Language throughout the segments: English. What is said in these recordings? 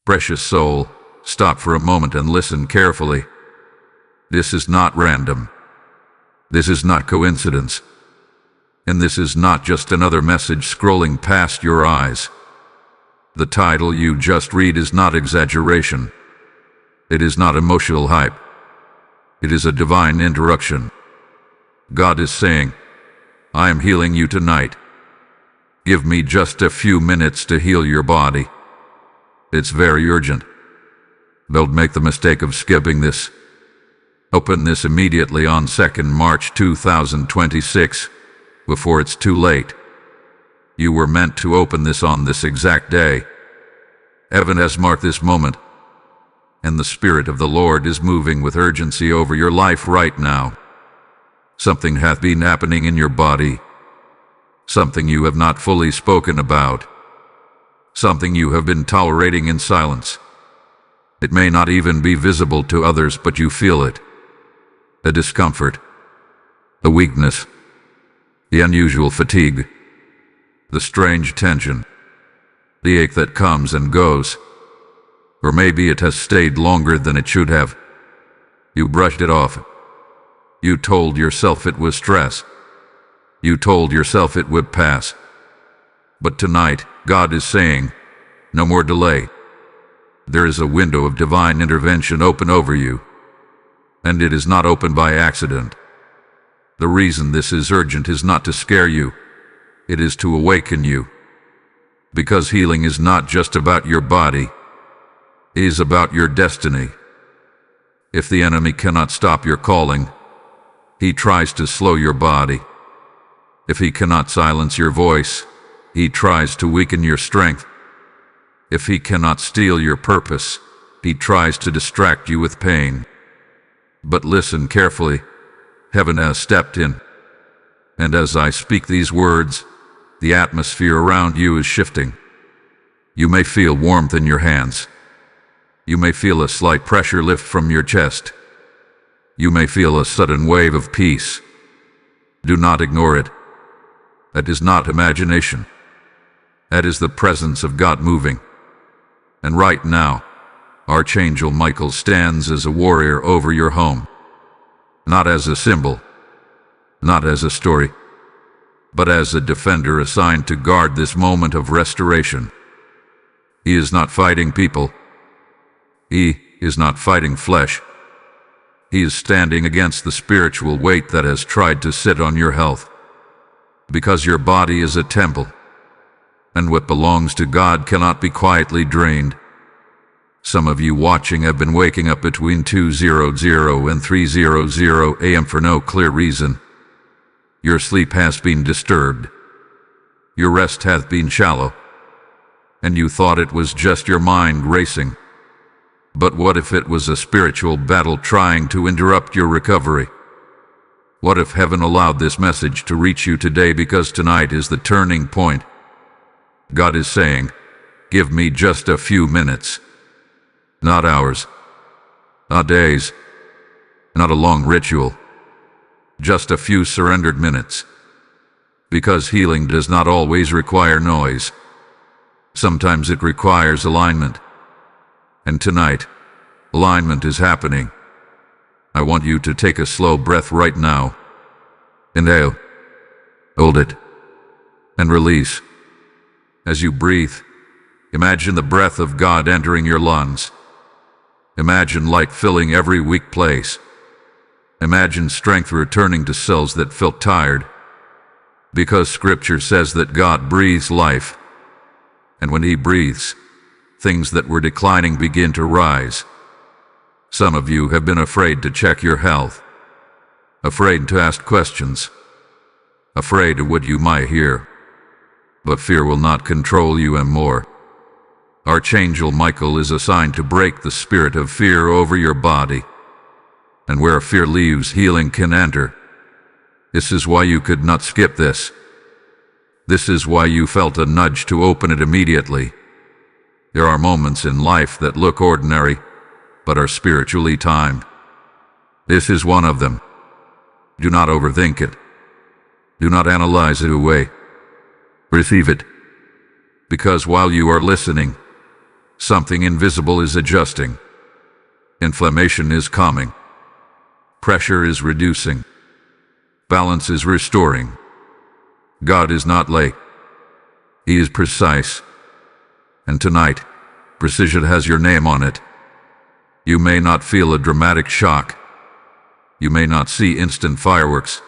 Precious soul, stop for a moment and listen carefully. This is not random. This is not coincidence. And this is not just another message scrolling past your eyes. The title you just read is not exaggeration. It is not emotional hype. It is a divine interruption. God is saying, I am healing you tonight. Give me just a few minutes to heal your body. It's very urgent. Don't make the mistake of skipping this. Open this immediately on 2nd March 2026, before it's too late. You were meant to open this on this exact day. Heaven has marked this moment, and the Spirit of the Lord is moving with urgency over your life right now. Something hath been happening in your body. Something you have not fully spoken about. Something you have been tolerating in silence. It may not even be visible to others, but you feel it. A discomfort. A weakness. The unusual fatigue. The strange tension. The ache that comes and goes. Or maybe it has stayed longer than it should have. You brushed it off. You told yourself it was stress. You told yourself it would pass. But tonight, God is saying, no more delay. There is a window of divine intervention open over you. And it is not open by accident. The reason this is urgent is not to scare you. It is to awaken you. Because healing is not just about your body. It is about your destiny. If the enemy cannot stop your calling, he tries to slow your body. If he cannot silence your voice, he tries to weaken your strength. If he cannot steal your purpose, he tries to distract you with pain. But listen carefully. Heaven has stepped in. And as I speak these words, the atmosphere around you is shifting. You may feel warmth in your hands. You may feel a slight pressure lift from your chest. You may feel a sudden wave of peace. Do not ignore it. That is not imagination. That is the presence of God moving. And right now, Archangel Michael stands as a warrior over your home. Not as a symbol, not as a story, but as a defender assigned to guard this moment of restoration. He is not fighting people. He is not fighting flesh. He is standing against the spiritual weight that has tried to sit on your health. Because your body is a temple, and what belongs to God cannot be quietly drained. Some of you watching have been waking up between 2:00 and 3:00 a.m. for no clear reason. Your sleep has been disturbed. Your rest hath been shallow. And you thought it was just your mind racing. But what if it was a spiritual battle trying to interrupt your recovery? What if heaven allowed this message to reach you today because tonight is the turning point? God is saying, give me just a few minutes. Not hours. Not days. Not a long ritual. Just a few surrendered minutes. Because healing does not always require noise. Sometimes it requires alignment. And tonight, alignment is happening. I want you to take a slow breath right now. Inhale. Hold it. And release. As you breathe, imagine the breath of God entering your lungs. Imagine light filling every weak place. Imagine strength returning to cells that felt tired. Because Scripture says that God breathes life. And when He breathes, things that were declining begin to rise. Some of you have been afraid to check your health. Afraid to ask questions. Afraid of what you might hear. But fear will not control you anymore. Archangel Michael is assigned to break the spirit of fear over your body. And where fear leaves, healing can enter. This is why you could not skip this. This is why you felt a nudge to open it immediately. There are moments in life that look ordinary, but are spiritually timed. This is one of them. Do not overthink it. Do not analyze it away. Receive it. Because while you are listening, Something invisible is adjusting. Inflammation is calming. Pressure is reducing. Balance is restoring. God is not late. He is precise. And tonight, precision has your name on it. You may not feel a dramatic shock. You may not see instant fireworks.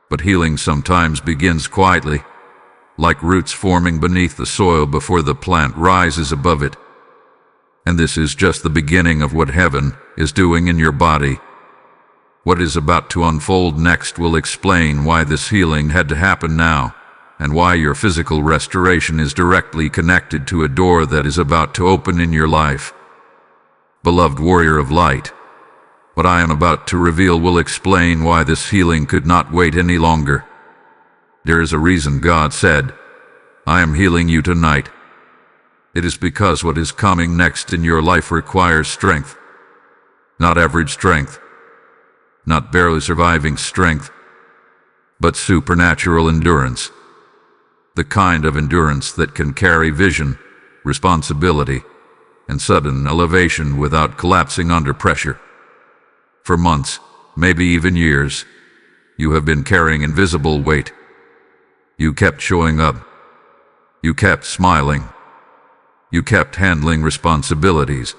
But healing sometimes begins quietly, like roots forming beneath the soil before the plant rises above it. And this is just the beginning of what heaven is doing in your body. What is about to unfold next will explain why this healing had to happen now, and why your physical restoration is directly connected to a door that is about to open in your life. Beloved warrior of light, what I am about to reveal will explain why this healing could not wait any longer. There is a reason God said, "I am healing you tonight." It is because what is coming next in your life requires strength. Not average strength, not barely surviving strength, but supernatural endurance. The kind of endurance that can carry vision, responsibility, and sudden elevation without collapsing under pressure. For months, maybe even years, you have been carrying invisible weight. You kept showing up. You kept smiling. You kept handling responsibilities.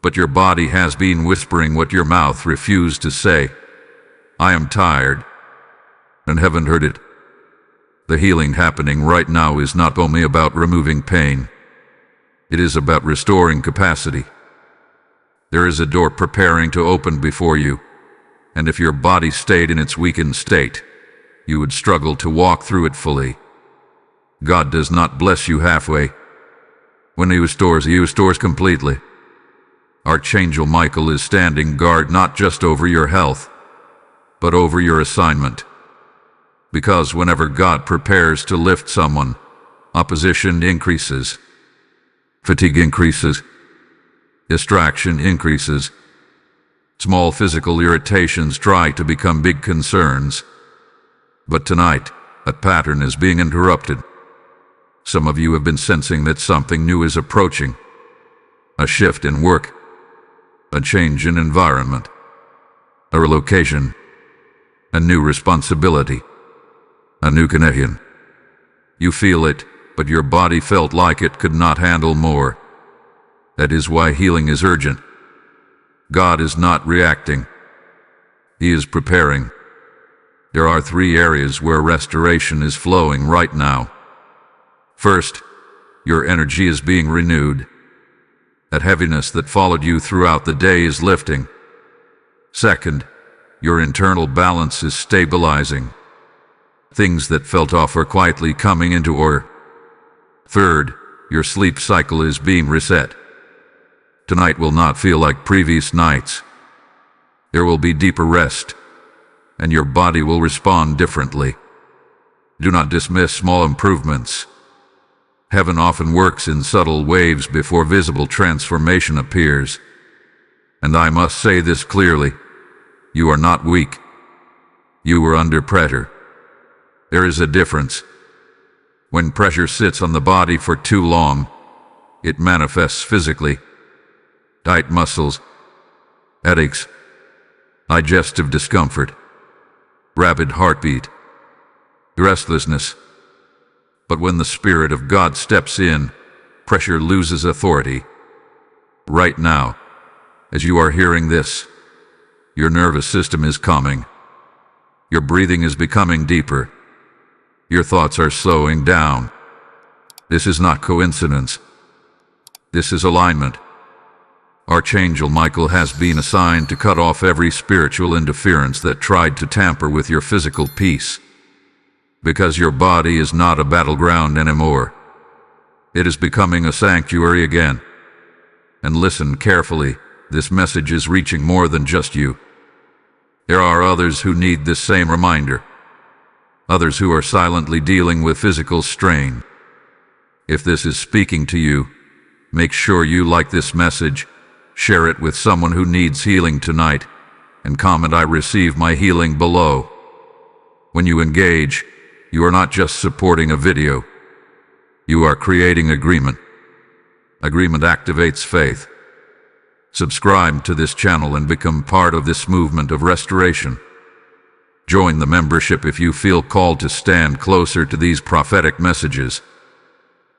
But your body has been whispering what your mouth refused to say. I am tired, and haven't heard it. The healing happening right now is not only about removing pain. It is about restoring capacity. There is a door preparing to open before you, and if your body stayed in its weakened state, you would struggle to walk through it fully. God does not bless you halfway. When He restores completely. Archangel Michael is standing guard not just over your health, but over your assignment. Because whenever God prepares to lift someone, opposition increases, fatigue increases, distraction increases, small physical irritations try to become big concerns. But tonight, that pattern is being interrupted. Some of you have been sensing that something new is approaching. A shift in work, a change in environment, a relocation, a new responsibility, a new connection. You feel it, but your body felt like it could not handle more. That is why healing is urgent. God is not reacting. He is preparing. There are 3 areas where restoration is flowing right now. First, your energy is being renewed. That heaviness that followed you throughout the day is lifting. Second, your internal balance is stabilizing. Things that felt off are quietly coming into order. Third, your sleep cycle is being reset. Tonight will not feel like previous nights. There will be deeper rest, and your body will respond differently. Do not dismiss small improvements. Heaven often works in subtle waves before visible transformation appears. And I must say this clearly, you are not weak. You are under pressure. There is a difference. When pressure sits on the body for too long, it manifests physically. Tight muscles, headaches, digestive discomfort, rapid heartbeat, restlessness. But when the Spirit of God steps in, pressure loses authority. Right now, as you are hearing this, your nervous system is calming. Your breathing is becoming deeper. Your thoughts are slowing down. This is not coincidence. This is alignment. Archangel Michael has been assigned to cut off every spiritual interference that tried to tamper with your physical peace. Because your body is not a battleground anymore. It is becoming a sanctuary again. And listen carefully, this message is reaching more than just you. There are others who need this same reminder. Others who are silently dealing with physical strain. If this is speaking to you, make sure you like this message, share it with someone who needs healing tonight, and comment "I receive my healing" below. When you engage, you are not just supporting a video. You are creating agreement. Agreement activates faith. Subscribe to this channel and become part of this movement of restoration. Join the membership if you feel called to stand closer to these prophetic messages.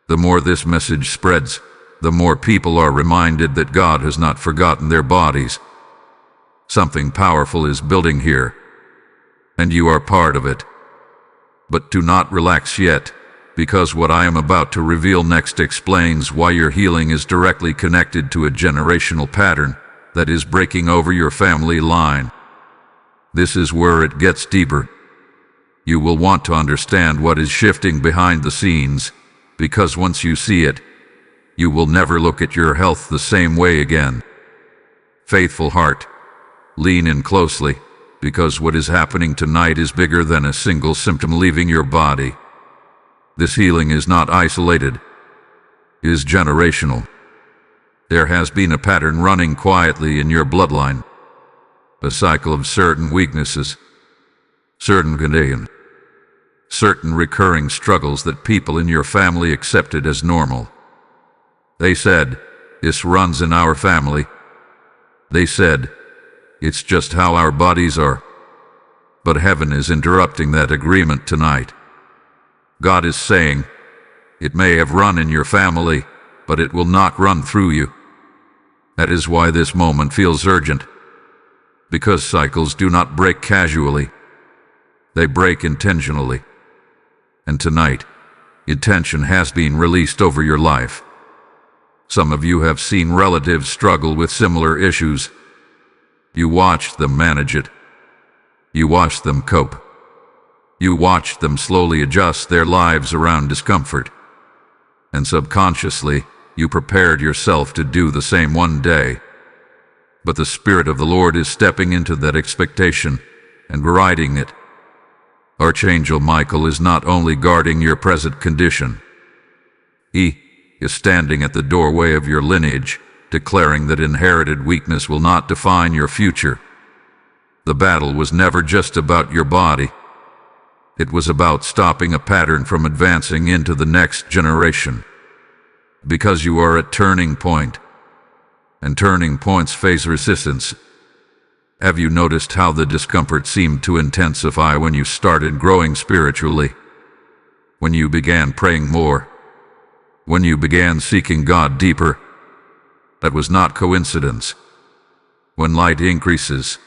The more this message spreads, the more people are reminded that God has not forgotten their bodies. Something powerful is building here, and you are part of it. But do not relax yet, because what I am about to reveal next explains why your healing is directly connected to a generational pattern that is breaking over your family line. This is where it gets deeper. You will want to understand what is shifting behind the scenes, because once you see it, you will never look at your health the same way again. Faithful heart, lean in closely, because what is happening tonight is bigger than a single symptom leaving your body. This healing is not isolated. It is generational. There has been a pattern running quietly in your bloodline. A cycle of certain weaknesses, certain conditions, certain recurring struggles that people in your family accepted as normal. They said, "This runs in our family." They said, "It's just how our bodies are." But heaven is interrupting that agreement tonight. God is saying, it may have run in your family, but it will not run through you. That is why this moment feels urgent. Because cycles do not break casually. They break intentionally. And tonight, intention has been released over your life. Some of you have seen relatives struggle with similar issues. You watched them manage it. You watched them cope. You watched them slowly adjust their lives around discomfort. And subconsciously, you prepared yourself to do the same one day. But the Spirit of the Lord is stepping into that expectation and guiding it. Archangel Michael is not only guarding your present condition. He is standing at the doorway of your lineage, declaring that inherited weakness will not define your future. The battle was never just about your body. It was about stopping a pattern from advancing into the next generation. Because you are at turning point, and turning points face resistance. Have you noticed how the discomfort seemed to intensify when you started growing spiritually? When you began praying more? When you began seeking God deeper? That was not coincidence. When light increases,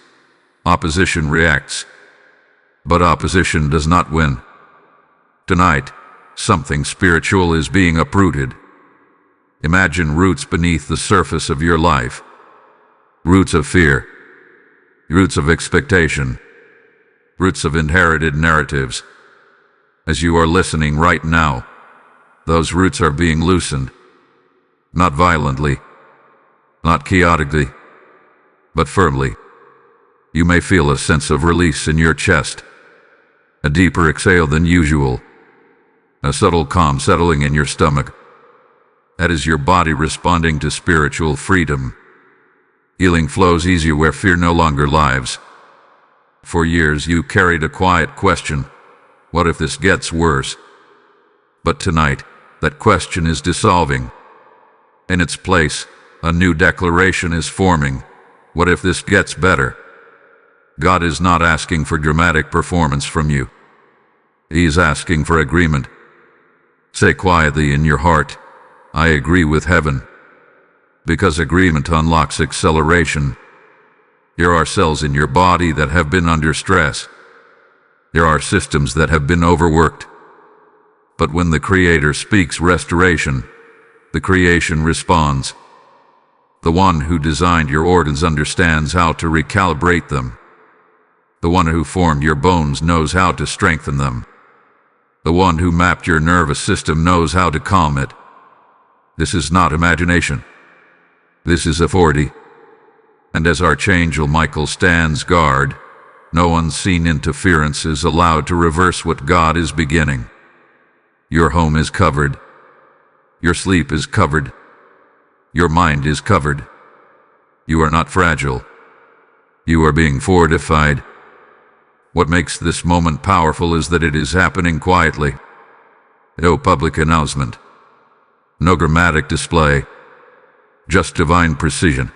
opposition reacts. But opposition does not win. Tonight, something spiritual is being uprooted. Imagine roots beneath the surface of your life. Roots of fear. Roots of expectation. Roots of inherited narratives. As you are listening right now, those roots are being loosened. Not violently, not chaotically, but firmly. You may feel a sense of release in your chest, a deeper exhale than usual, a subtle calm settling in your stomach. That is your body responding to spiritual freedom. Healing flows easier where fear no longer lives. For years you carried a quiet question, what if this gets worse? But tonight, that question is dissolving. In its place, a new declaration is forming, what if this gets better? God is not asking for dramatic performance from you. He is asking for agreement. Say quietly in your heart, I agree with heaven. Because agreement unlocks acceleration. There are cells in your body that have been under stress. There are systems that have been overworked. But when the Creator speaks restoration, the creation responds. The one who designed your organs understands how to recalibrate them. The one who formed your bones knows how to strengthen them. The one who mapped your nervous system knows how to calm it. This is not imagination. This is authority. And as Archangel Michael stands guard, no unseen interference is allowed to reverse what God is beginning. Your home is covered. Your sleep is covered. Your mind is covered. You are not fragile. You are being fortified. What makes this moment powerful is that it is happening quietly. No public announcement. No dramatic display. just divine precision.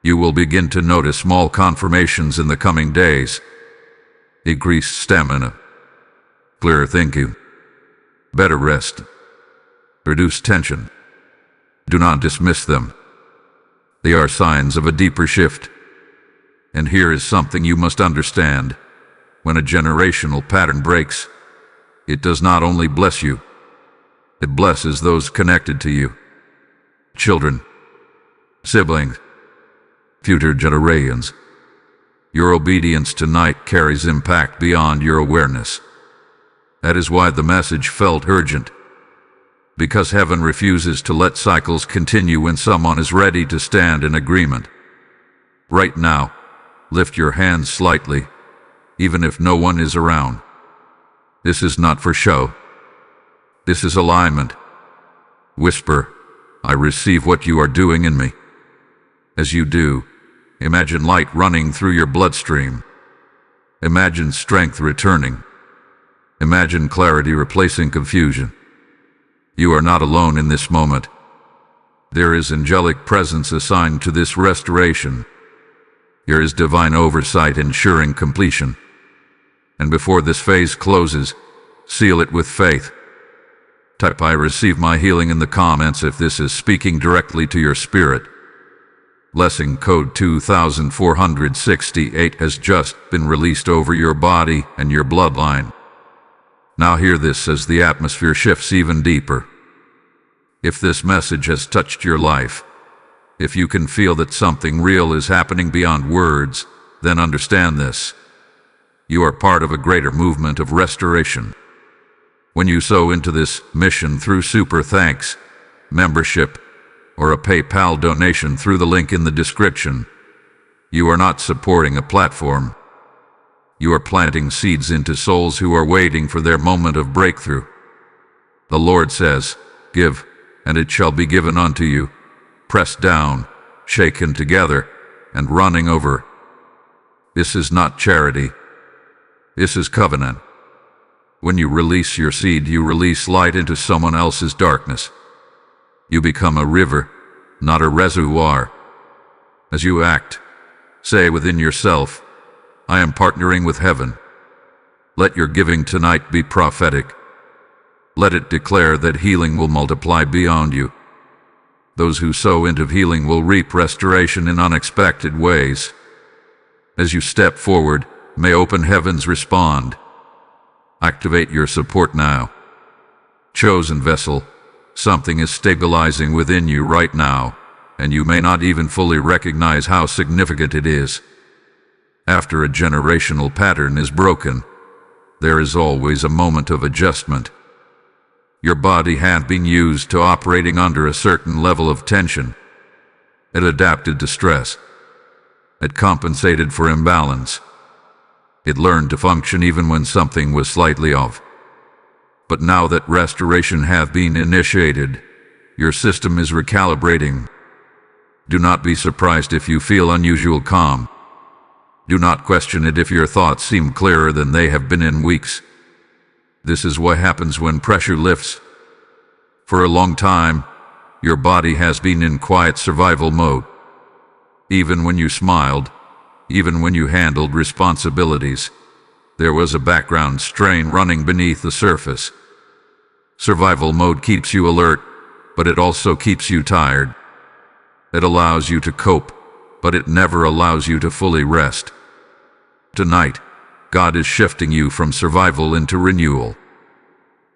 You will begin to notice small confirmations in the coming days. Increased stamina, clearer thinking, better rest, reduced tension. Do not dismiss them. They are signs of a deeper shift. And here is something you must understand. When a generational pattern breaks, it does not only bless you, it blesses those connected to you. Children, siblings, future generations. Your obedience tonight carries impact beyond your awareness. That is why the message felt urgent. Because heaven refuses to let cycles continue when someone is ready to stand in agreement. Right now, lift your hands slightly, even if no one is around. This is not for show. This is alignment. Whisper, I receive what you are doing in me. As you do, imagine light running through your bloodstream. Imagine strength returning. Imagine clarity replacing confusion. You are not alone in this moment. There is angelic presence assigned to this restoration. There is divine oversight ensuring completion. And before this phase closes, seal it with faith. Type I receive my healing in the comments if this is speaking directly to your spirit. Blessing code 2468 has just been released over your body and your bloodline. Now hear this as the atmosphere shifts even deeper. If this message has touched your life, if you can feel that something real is happening beyond words, then understand this. You are part of a greater movement of restoration. When you sow into this mission through super thanks, membership, or a PayPal donation through the link in the description, you are not supporting a platform. You are planting seeds into souls who are waiting for their moment of breakthrough. The Lord says, give, and it shall be given unto you, pressed down, shaken together, and running over. This is not charity. This is covenant. When you release your seed, you release light into someone else's darkness. You become a river, not a reservoir. As you act, say within yourself, I am partnering with heaven. Let your giving tonight be prophetic. Let it declare that healing will multiply beyond you. Those who sow into healing will reap restoration in unexpected ways. As you step forward, may open heavens respond. Activate your support now. Chosen vessel, something is stabilizing within you right now, and you may not even fully recognize how significant it is. After a generational pattern is broken, there is always a moment of adjustment. Your body had been used to operating under a certain level of tension. It adapted to stress. It compensated for imbalance. It learned to function even when something was slightly off. But now that restoration hath been initiated, your system is recalibrating. Do not be surprised if you feel unusual calm. Do not question it if your thoughts seem clearer than they have been in weeks. This is what happens when pressure lifts. For a long time, your body has been in quiet survival mode. Even when you smiled, even when you handled responsibilities, there was a background strain running beneath the surface. Survival mode keeps you alert, but it also keeps you tired. It allows you to cope, but it never allows you to fully rest. Tonight, God is shifting you from survival into renewal.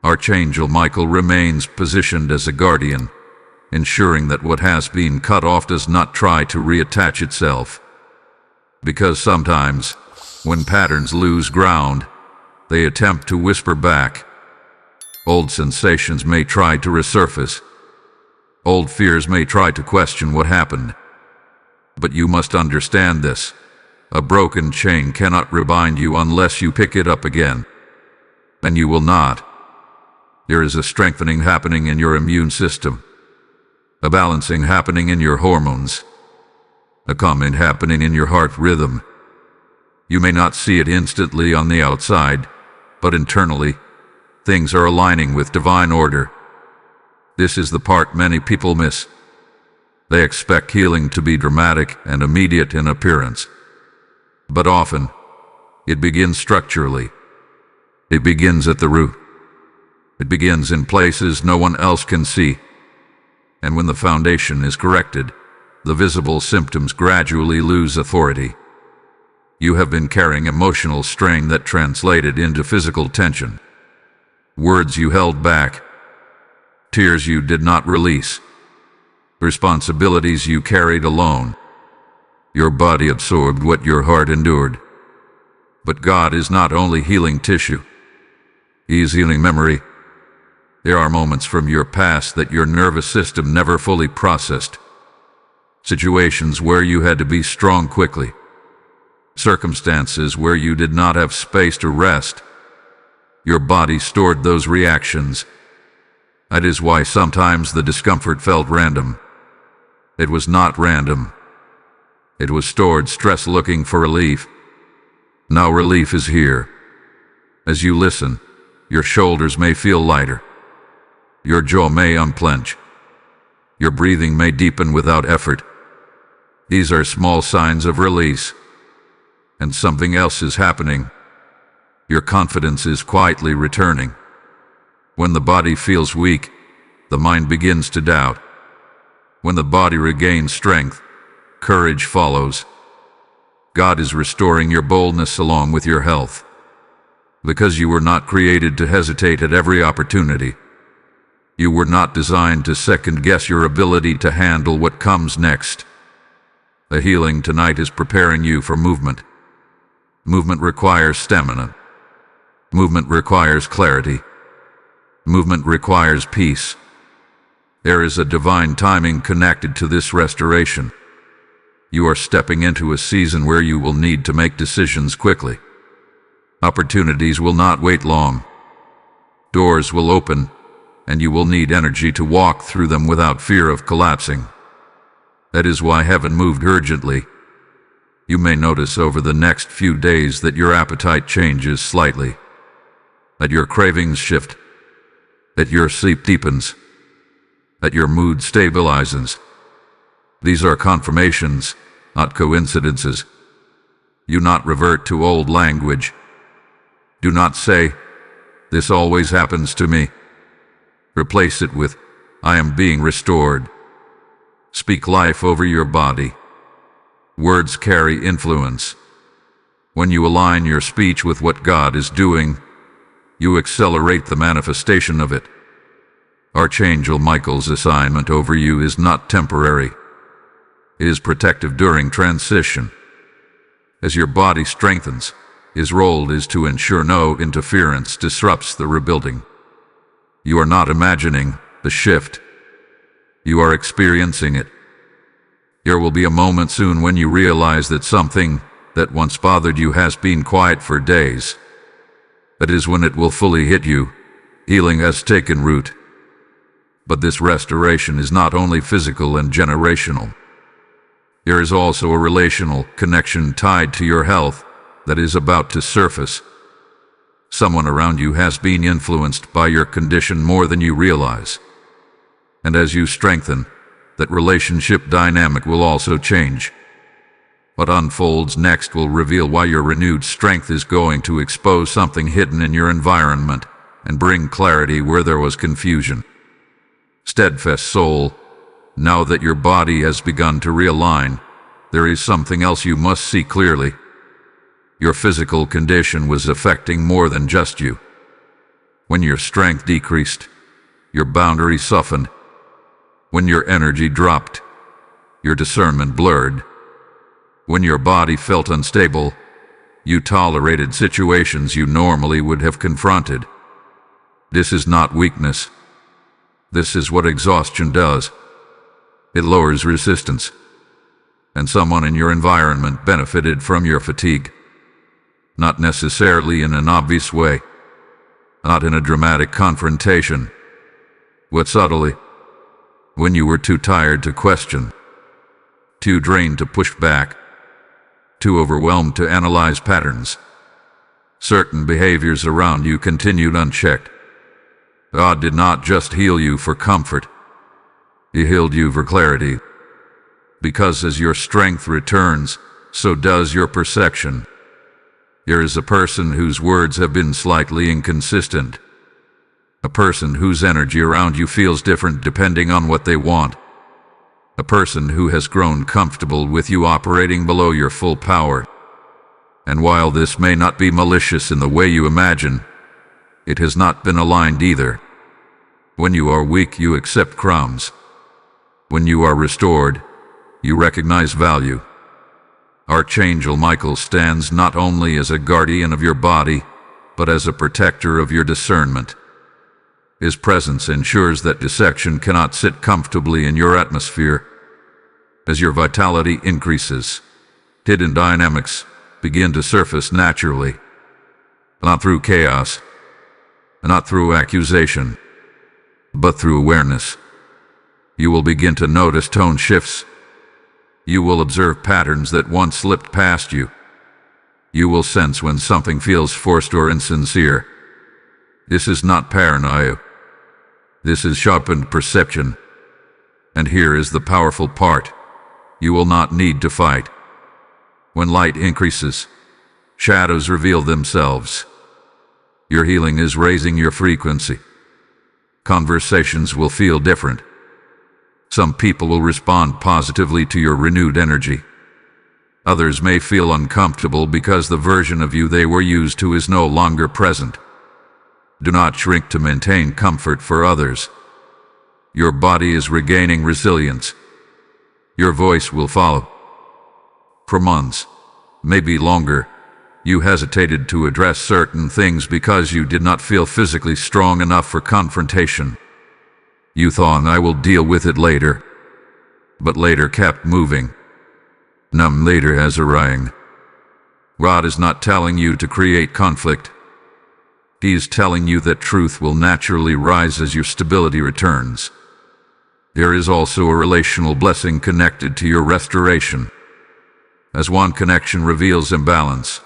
Archangel Michael remains positioned as a guardian, ensuring that what has been cut off does not try to reattach itself. Because sometimes, when patterns lose ground, they attempt to whisper back. Old sensations may try to resurface. Old fears may try to question what happened. But you must understand this. A broken chain cannot rebind you unless you pick it up again. And you will not. There is a strengthening happening in your immune system. A balancing happening in your hormones. A calming happening in your heart rhythm. You may not see it instantly on the outside, but internally, things are aligning with divine order. This is the part many people miss. They expect healing to be dramatic and immediate in appearance. But often, it begins structurally. It begins at the root. It begins in places no one else can see. And when the foundation is corrected, the visible symptoms gradually lose authority. You have been carrying emotional strain that translated into physical tension. Words you held back. Tears you did not release. Responsibilities you carried alone. Your body absorbed what your heart endured. But God is not only healing tissue. He is healing memory. There are moments from your past that your nervous system never fully processed. Situations where you had to be strong quickly. Circumstances where you did not have space to rest. Your body stored those reactions. That is why sometimes the discomfort felt random. It was not random. It was stored stress looking for relief. Now relief is here. As you listen, your shoulders may feel lighter. Your jaw may unclench. Your breathing may deepen without effort. These are small signs of release. And something else is happening. Your confidence is quietly returning. When the body feels weak, the mind begins to doubt. When the body regains strength, courage follows. God is restoring your boldness along with your health. Because you were not created to hesitate at every opportunity. You were not designed to second-guess your ability to handle what comes next. The healing tonight is preparing you for movement. Movement requires stamina. Movement requires clarity. Movement requires peace. There is a divine timing connected to this restoration. You are stepping into a season where you will need to make decisions quickly. Opportunities will not wait long. Doors will open, and you will need energy to walk through them without fear of collapsing. That is why heaven moved urgently. You may notice over the next few days that your appetite changes slightly, that your cravings shift, that your sleep deepens, that your mood stabilizes. These are confirmations, not coincidences. You not revert to old language. Do not say, "This always happens to me." Replace it with, "I am being restored." Speak life over your body. Words carry influence. When you align your speech with what God is doing, you accelerate the manifestation of it. Archangel Michael's assignment over you is not temporary. It is protective during transition. As your body strengthens, his role is to ensure no interference disrupts the rebuilding. You are not imagining the shift. You are experiencing it. There will be a moment soon when you realize that something that once bothered you has been quiet for days. That is when it will fully hit you. Healing has taken root. But this restoration is not only physical and generational. There is also a relational connection tied to your health that is about to surface. Someone around you has been influenced by your condition more than you realize. And as you strengthen, that relationship dynamic will also change. What unfolds next will reveal why your renewed strength is going to expose something hidden in your environment and bring clarity where there was confusion. Steadfast soul, now that your body has begun to realign, there is something else you must see clearly. Your physical condition was affecting more than just you. When your strength decreased, your boundaries softened. When your energy dropped, your discernment blurred. When your body felt unstable, you tolerated situations you normally would have confronted. This is not weakness. This is what exhaustion does. It lowers resistance. And someone in your environment benefited from your fatigue. Not necessarily in an obvious way. Not in a dramatic confrontation. But subtly. When you were too tired to question. Too drained to push back. Too overwhelmed to analyze patterns. Certain behaviors around you continued unchecked. God did not just heal you for comfort. He healed you for clarity. because as your strength returns, so does your perception. There is a person whose words have been slightly inconsistent. A person whose energy around you feels different depending on what they want. A person who has grown comfortable with you operating below your full power. And while this may not be malicious in the way you imagine, it has not been aligned either. When you are weak, you accept crumbs. When you are restored, you recognize value. Archangel Michael stands not only as a guardian of your body, but as a protector of your discernment. His presence ensures that dissection cannot sit comfortably in your atmosphere. As your vitality increases, hidden dynamics begin to surface naturally, not through chaos, not through accusation, but through awareness. You will begin to notice tone shifts. You will observe patterns that once slipped past you. You will sense when something feels forced or insincere. This is not paranoia. This is sharpened perception. And here is the powerful part. You will not need to fight. When light increases, shadows reveal themselves. Your healing is raising your frequency. Conversations will feel different. Some people will respond positively to your renewed energy. Others may feel uncomfortable because the version of you they were used to is no longer present. Do not shrink to maintain comfort for others. Your body is regaining resilience. Your voice will follow. For months, maybe longer, you hesitated to address certain things because you did not feel physically strong enough for confrontation. You thought, I will deal with it later. But later kept moving. None later has arrived. God is not telling you to create conflict. He is telling you that truth will naturally rise as your stability returns. There is also a relational blessing connected to your restoration. As one connection reveals imbalance,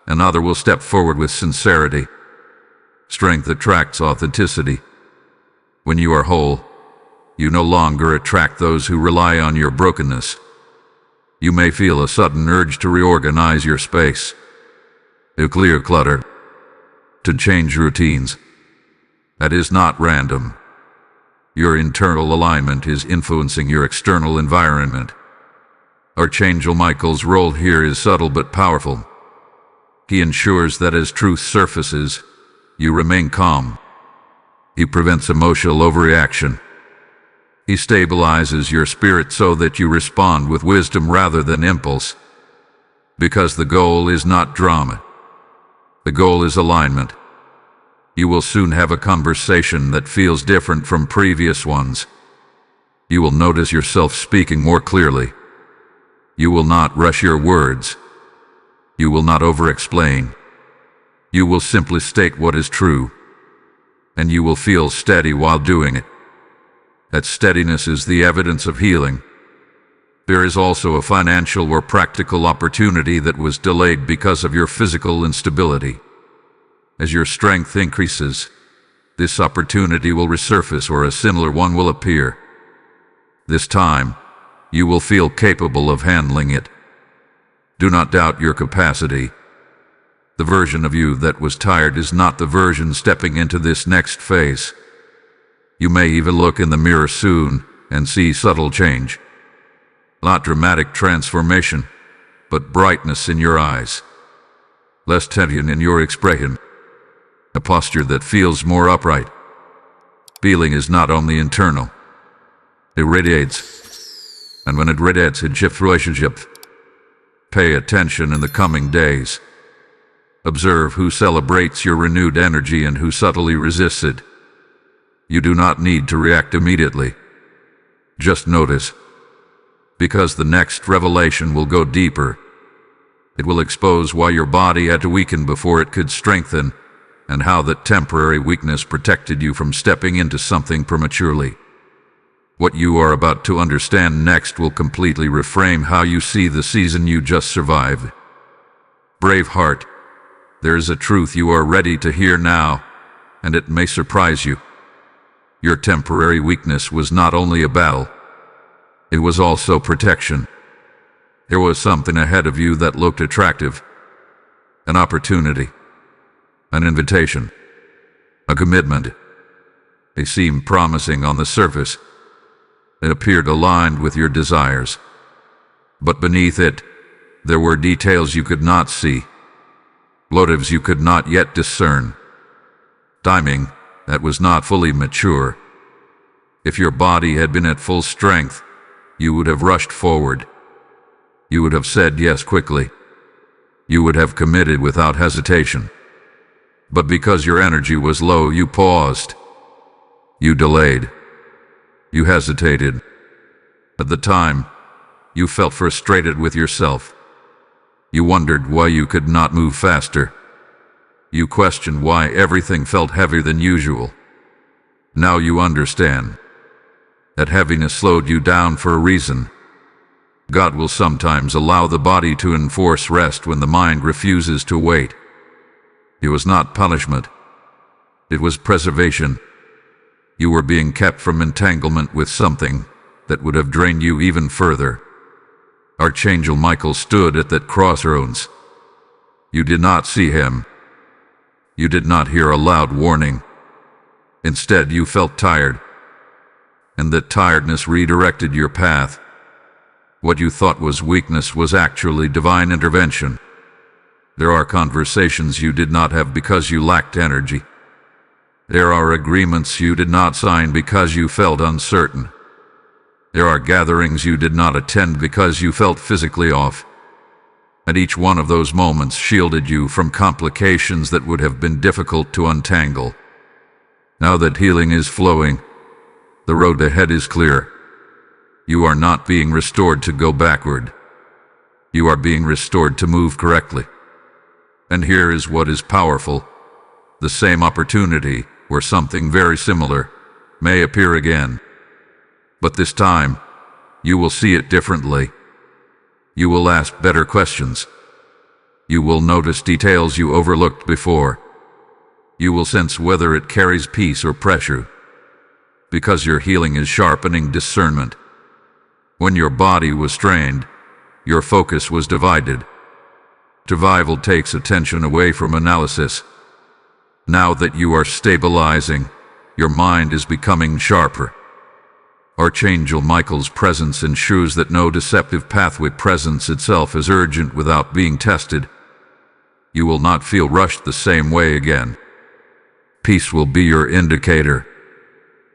another will step forward with sincerity. Strength attracts authenticity. When you are whole, you no longer attract those who rely on your brokenness. You may feel a sudden urge to reorganize your space, to clear clutter, to change routines. That is not random. Your internal alignment is influencing your external environment. Archangel Michael's role here is subtle but powerful. He ensures that as truth surfaces, you remain calm. He prevents emotional overreaction. He stabilizes your spirit so that you respond with wisdom rather than impulse. Because the goal is not drama. The goal is alignment. You will soon have a conversation that feels different from previous ones. You will notice yourself speaking more clearly. You will not rush your words. You will not over-explain. You will simply state what is true. And you will feel steady while doing it. That steadiness is the evidence of healing. There is also a financial or practical opportunity that was delayed because of your physical instability. As your strength increases, this opportunity will resurface or a similar one will appear. This time, you will feel capable of handling it. Do not doubt your capacity. The version of you that was tired is not the version stepping into this next phase. You may even look in the mirror soon and see subtle change. Not dramatic transformation, but brightness in your eyes. Less tension in your expression. A posture that feels more upright. Feeling is not only internal. It radiates. And when it radiates, it shifts relationships. Pay attention in the coming days. Observe who celebrates your renewed energy and who subtly resists it. You do not need to react immediately. Just notice. Because the next revelation will go deeper. It will expose why your body had to weaken before it could strengthen, and how that temporary weakness protected you from stepping into something prematurely. What you are about to understand next will completely reframe how you see the season you just survived. Brave heart. There is a truth you are ready to hear now, and it may surprise you. Your temporary weakness was not only a battle. It was also protection. There was something ahead of you that looked attractive. An opportunity. An invitation. A commitment. It seemed promising on the surface. It appeared aligned with your desires. But beneath it, there were details you could not see. Motives you could not yet discern. Timing that was not fully mature. If your body had been at full strength, you would have rushed forward. You would have said yes quickly. You would have committed without hesitation. But because your energy was low, you paused. You delayed. You hesitated. At the time, you felt frustrated with yourself. You wondered why you could not move faster. You questioned why everything felt heavier than usual. Now you understand. That heaviness slowed you down for a reason. God will sometimes allow the body to enforce rest when the mind refuses to wait. It was not punishment. It was preservation. You were being kept from entanglement with something that would have drained you even further. Archangel Michael stood at that crossroads. You did not see him. You did not hear a loud warning. Instead, you felt tired. And that tiredness redirected your path. What you thought was weakness was actually divine intervention. There are conversations you did not have because you lacked energy. There are agreements you did not sign because you felt uncertain. There are gatherings you did not attend because you felt physically off. And each one of those moments shielded you from complications that would have been difficult to untangle. Now that healing is flowing, the road ahead is clear. You are not being restored to go backward. You are being restored to move correctly. And here is what is powerful. The same opportunity, or something very similar, may appear again. But this time, you will see it differently. You will ask better questions. You will notice details you overlooked before. You will sense whether it carries peace or pressure. Because your healing is sharpening discernment. When your body was strained, your focus was divided. Survival takes attention away from analysis. Now that you are stabilizing, your mind is becoming sharper. Archangel Michael's presence ensures that no deceptive pathway presence itself is urgent without being tested. You will not feel rushed the same way again. Peace will be your indicator.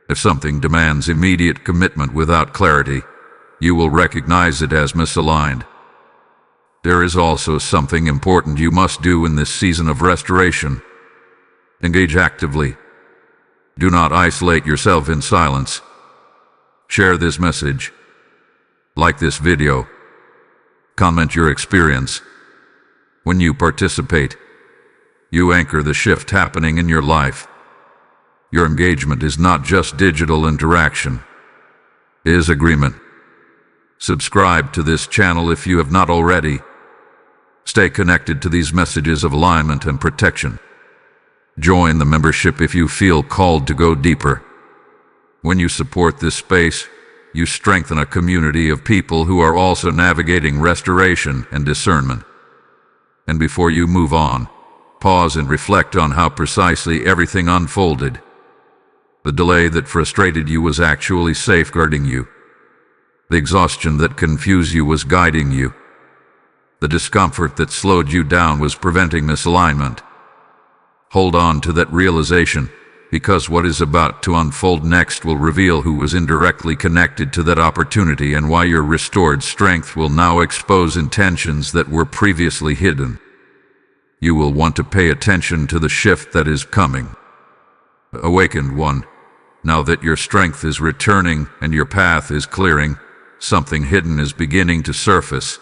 If something demands immediate commitment without clarity, you will recognize it as misaligned. There is also something important you must do in this season of restoration. Engage actively. Do not isolate yourself in silence. Share this message. Like this video. Comment your experience. When you participate, you anchor the shift happening in your life. Your engagement is not just digital interaction. It is agreement. Subscribe to this channel if you have not already. Stay connected to these messages of alignment and protection. Join the membership if you feel called to go deeper. When you support this space, you strengthen a community of people who are also navigating restoration and discernment. And before you move on, pause and reflect on how precisely everything unfolded. The delay that frustrated you was actually safeguarding you. The exhaustion that confused you was guiding you. The discomfort that slowed you down was preventing misalignment. Hold on to that realization, because what is about to unfold next will reveal who was indirectly connected to that opportunity and why your restored strength will now expose intentions that were previously hidden. You will want to pay attention to the shift that is coming. Awakened one, now that your strength is returning and your path is clearing, something hidden is beginning to surface.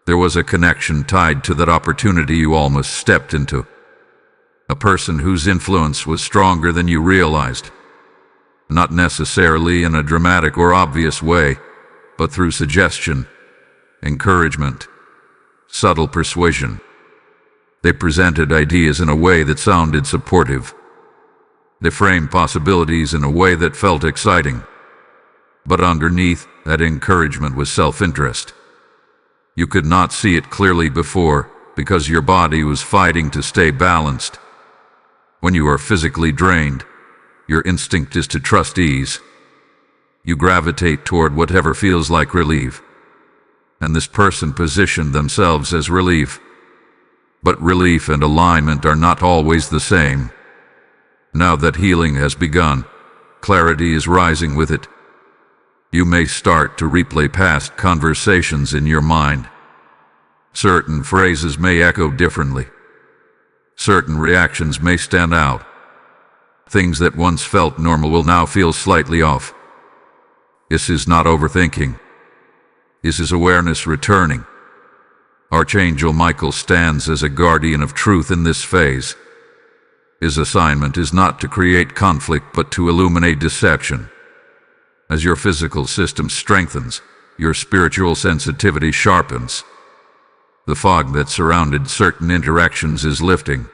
There was a connection tied to that opportunity you almost stepped into. A person whose influence was stronger than you realized. Not necessarily in a dramatic or obvious way, but through suggestion, encouragement, subtle persuasion. They presented ideas in a way that sounded supportive. They framed possibilities in a way that felt exciting. But underneath that encouragement was self-interest. You could not see it clearly before because your body was fighting to stay balanced. When you are physically drained, your instinct is to trust ease. You gravitate toward whatever feels like relief. And this person positioned themselves as relief. But relief and alignment are not always the same. Now that healing has begun, clarity is rising with it. You may start to replay past conversations in your mind. Certain phrases may echo differently. Certain reactions may stand out. Things that once felt normal will now feel slightly off. This is not overthinking. This is awareness returning. Archangel Michael stands as a guardian of truth in this phase. His assignment is not to create conflict but to illuminate deception. As your physical system strengthens, your spiritual sensitivity sharpens. The fog that surrounded certain interactions is lifting.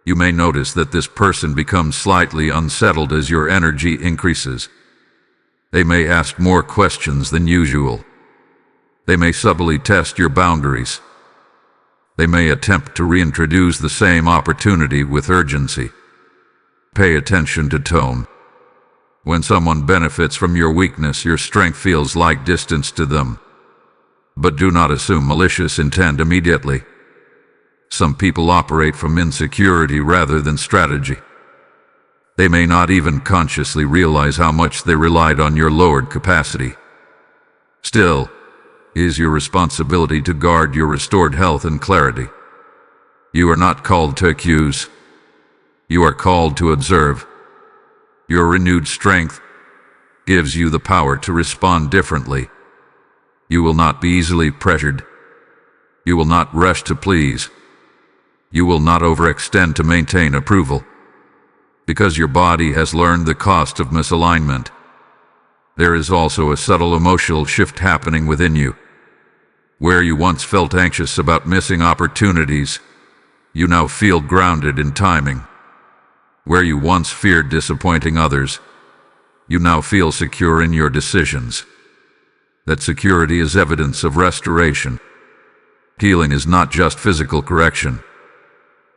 You may notice that this person becomes slightly unsettled as your energy increases. They may ask more questions than usual. They may subtly test your boundaries. They may attempt to reintroduce the same opportunity with urgency. Pay attention to tone. When someone benefits from your weakness, your strength feels like distance to them. But do not assume malicious intent immediately. Some people operate from insecurity rather than strategy. They may not even consciously realize how much they relied on your lowered capacity. Still, it is your responsibility to guard your restored health and clarity. You are not called to accuse. You are called to observe. Your renewed strength gives you the power to respond differently. You will not be easily pressured. You will not rush to please. You will not overextend to maintain approval. Because your body has learned the cost of misalignment. There is also a subtle emotional shift happening within you. Where you once felt anxious about missing opportunities, you now feel grounded in timing. Where you once feared disappointing others, you now feel secure in your decisions. That security is evidence of restoration. Healing is not just physical correction.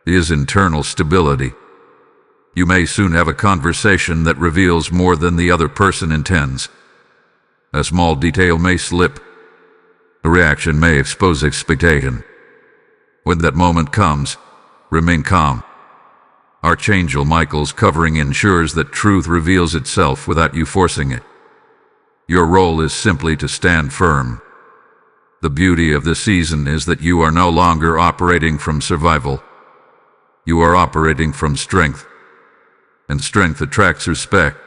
It is internal stability. You may soon have a conversation that reveals more than the other person intends. A small detail may slip. A reaction may expose expectation. When that moment comes, remain calm. Archangel Michael's covering ensures that truth reveals itself without you forcing it. Your role is simply to stand firm. The beauty of this season is that you are no longer operating from survival. You are operating from strength. And strength attracts respect.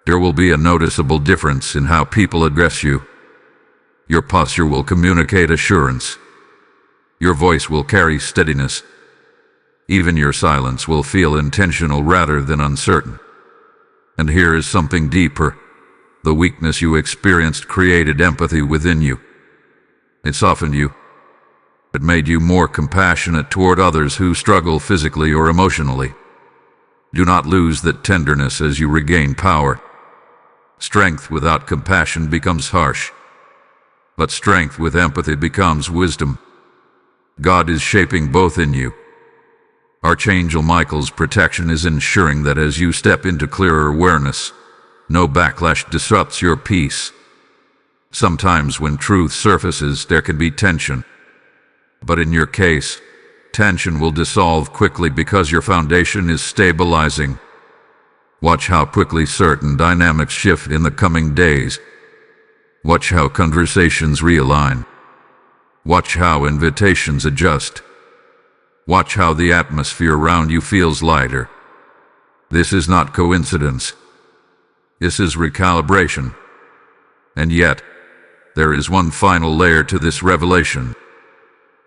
There will be a noticeable difference in how people address you. Your posture will communicate assurance. Your voice will carry steadiness. Even your silence will feel intentional rather than uncertain. And here is something deeper. The weakness you experienced created empathy within you. It softened you. It made you more compassionate toward others who struggle physically or emotionally. Do not lose that tenderness as you regain power. Strength without compassion becomes harsh. But strength with empathy becomes wisdom. God is shaping both in you. Archangel Michael's protection is ensuring that as you step into clearer awareness, no backlash disrupts your peace. Sometimes when truth surfaces, there can be tension. But in your case, tension will dissolve quickly because your foundation is stabilizing. Watch how quickly certain dynamics shift in the coming days. Watch how conversations realign. Watch how invitations adjust. Watch how the atmosphere around you feels lighter. This is not coincidence. This is recalibration. And yet, there is one final layer to this revelation.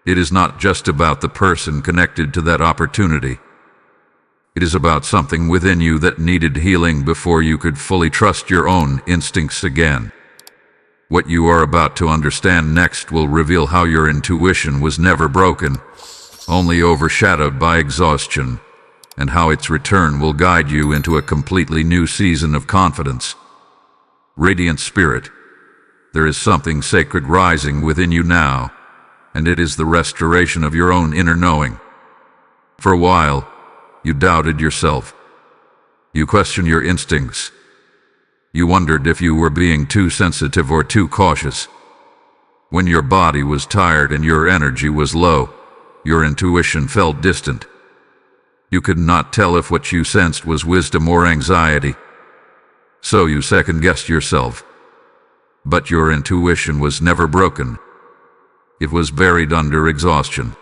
It is not just about the person connected to that opportunity. It is about something within you that needed healing before you could fully trust your own instincts again. What you are about to understand next will reveal how your intuition was never broken, only overshadowed by exhaustion, and how its return will guide you into a completely new season of confidence. Radiant Spirit, there is something sacred rising within you now, and it is the restoration of your own inner knowing. For a while, you doubted yourself. You questioned your instincts. You wondered if you were being too sensitive or too cautious. When your body was tired and your energy was low, your intuition felt distant. You could not tell if what you sensed was wisdom or anxiety. So you second-guessed yourself. But your intuition was never broken. It was buried under exhaustion.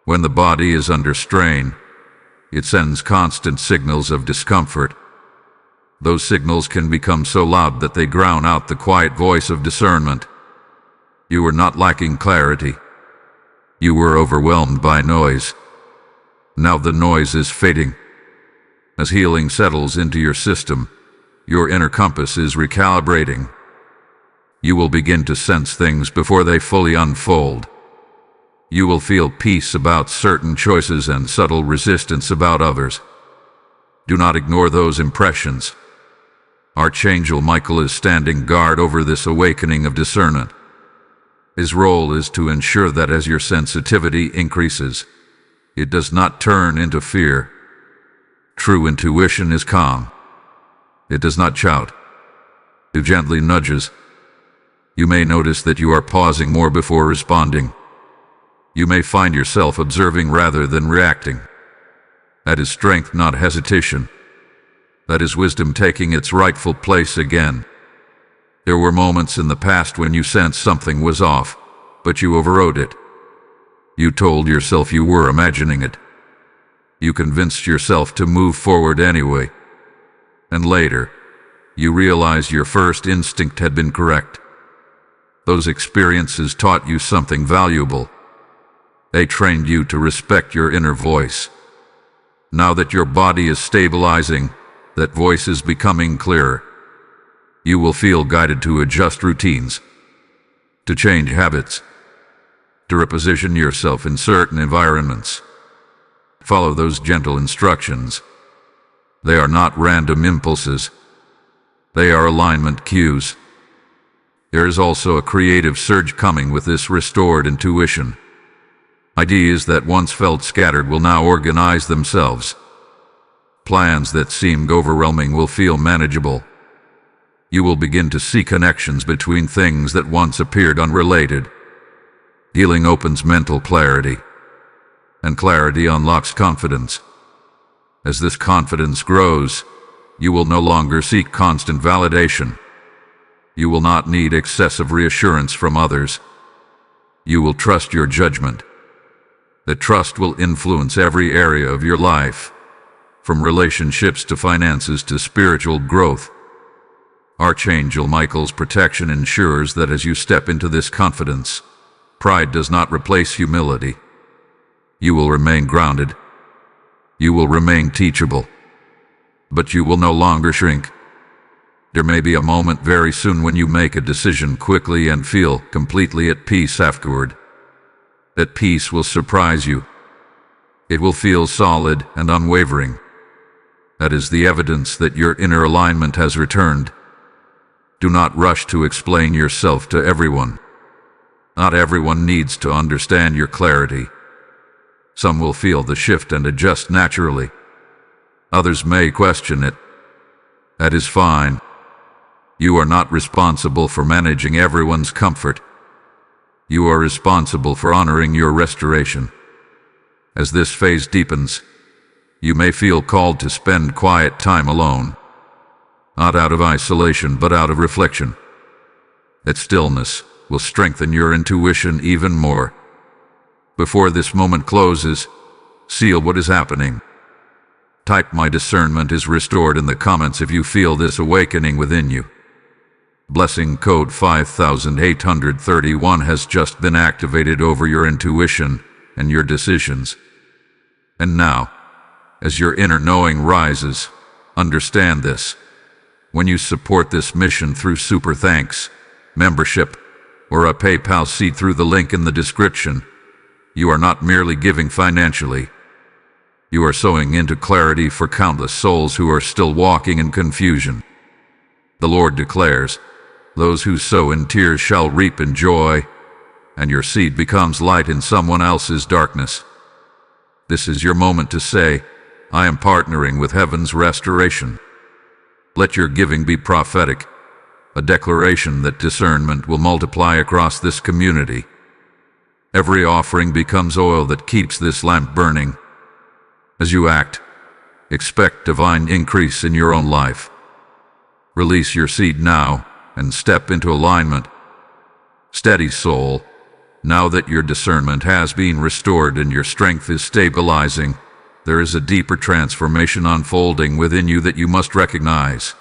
When the body is under strain, it sends constant signals of discomfort. Those signals can become so loud that they drown out the quiet voice of discernment. You were not lacking clarity. You were overwhelmed by noise. Now the noise is fading. As healing settles into your system, your inner compass is recalibrating. You will begin to sense things before they fully unfold. You will feel peace about certain choices and subtle resistance about others. Do not ignore those impressions. Archangel Michael is standing guard over this awakening of discernment. His role is to ensure that as your sensitivity increases, it does not turn into fear. True intuition is calm. It does not shout. It gently nudges. You may notice that you are pausing more before responding. You may find yourself observing rather than reacting. That is strength, not hesitation. That is wisdom taking its rightful place again. There were moments in the past when you sensed something was off, but you overrode it. You told yourself you were imagining it. You convinced yourself to move forward anyway. And later, you realized your first instinct had been correct. Those experiences taught you something valuable. They trained you to respect your inner voice. Now that your body is stabilizing, that voice is becoming clearer. You will feel guided to adjust routines, to change habits, to reposition yourself in certain environments. Follow those gentle instructions. They are not random impulses. They are alignment cues. There is also a creative surge coming with this restored intuition. Ideas that once felt scattered will now organize themselves. Plans that seemed overwhelming will feel manageable. You will begin to see connections between things that once appeared unrelated. Healing opens mental clarity, and clarity unlocks confidence. As this confidence grows, you will no longer seek constant validation. You will not need excessive reassurance from others. You will trust your judgment. The trust will influence every area of your life, from relationships to finances to spiritual growth. Archangel Michael's protection ensures that as you step into this confidence, pride does not replace humility. You will remain grounded. You will remain teachable. But you will no longer shrink. There may be a moment very soon when you make a decision quickly and feel completely at peace afterward. That peace will surprise you. It will feel solid and unwavering. That is the evidence that your inner alignment has returned. Do not rush to explain yourself to everyone. Not everyone needs to understand your clarity. Some will feel the shift and adjust naturally. Others may question it. That is fine. You are not responsible for managing everyone's comfort. You are responsible for honoring your restoration. As this phase deepens, you may feel called to spend quiet time alone. Not out of isolation, but out of reflection. That stillness will strengthen your intuition even more. Before this moment closes, seal what is happening. Type "My discernment is restored" in the comments if you feel this awakening within you. Blessing code 5831 has just been activated over your intuition and your decisions. And now, as your inner knowing rises, understand this. When you support this mission through super thanks, membership, or a PayPal seed through the link in the description, you are not merely giving financially. You are sowing into clarity for countless souls who are still walking in confusion. The Lord declares, "Those who sow in tears shall reap in joy," and your seed becomes light in someone else's darkness. This is your moment to say, "I am partnering with heaven's restoration." Let your giving be prophetic, a declaration that discernment will multiply across this community. Every offering becomes oil that keeps this lamp burning. As you act, expect divine increase in your own life. Release your seed now and step into alignment. Steady soul, now that your discernment has been restored and your strength is stabilizing, there is a deeper transformation unfolding within you that you must recognize.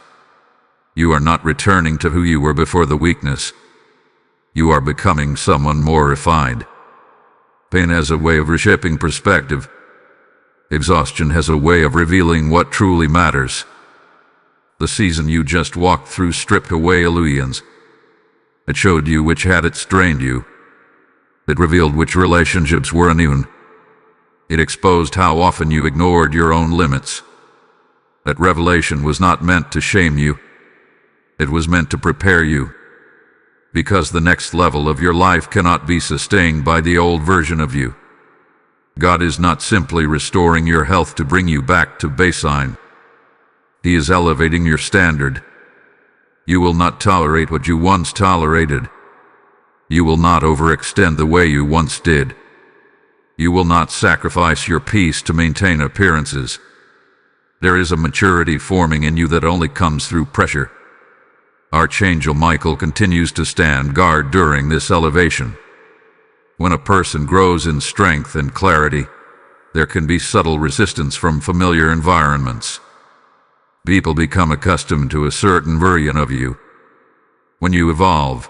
You are not returning to who you were before the weakness. You are becoming someone more refined. Pain has a way of reshaping perspective. Exhaustion has a way of revealing what truly matters. The season you just walked through stripped away illusions. It showed you which habits drained you. It revealed which relationships were uneven. It exposed how often you ignored your own limits. That revelation was not meant to shame you. It was meant to prepare you. Because the next level of your life cannot be sustained by the old version of you. God is not simply restoring your health to bring you back to baseline. He is elevating your standard. You will not tolerate what you once tolerated. You will not overextend the way you once did. You will not sacrifice your peace to maintain appearances. There is a maturity forming in you that only comes through pressure. Archangel Michael continues to stand guard during this elevation. When a person grows in strength and clarity, there can be subtle resistance from familiar environments. People become accustomed to a certain version of you. When you evolve,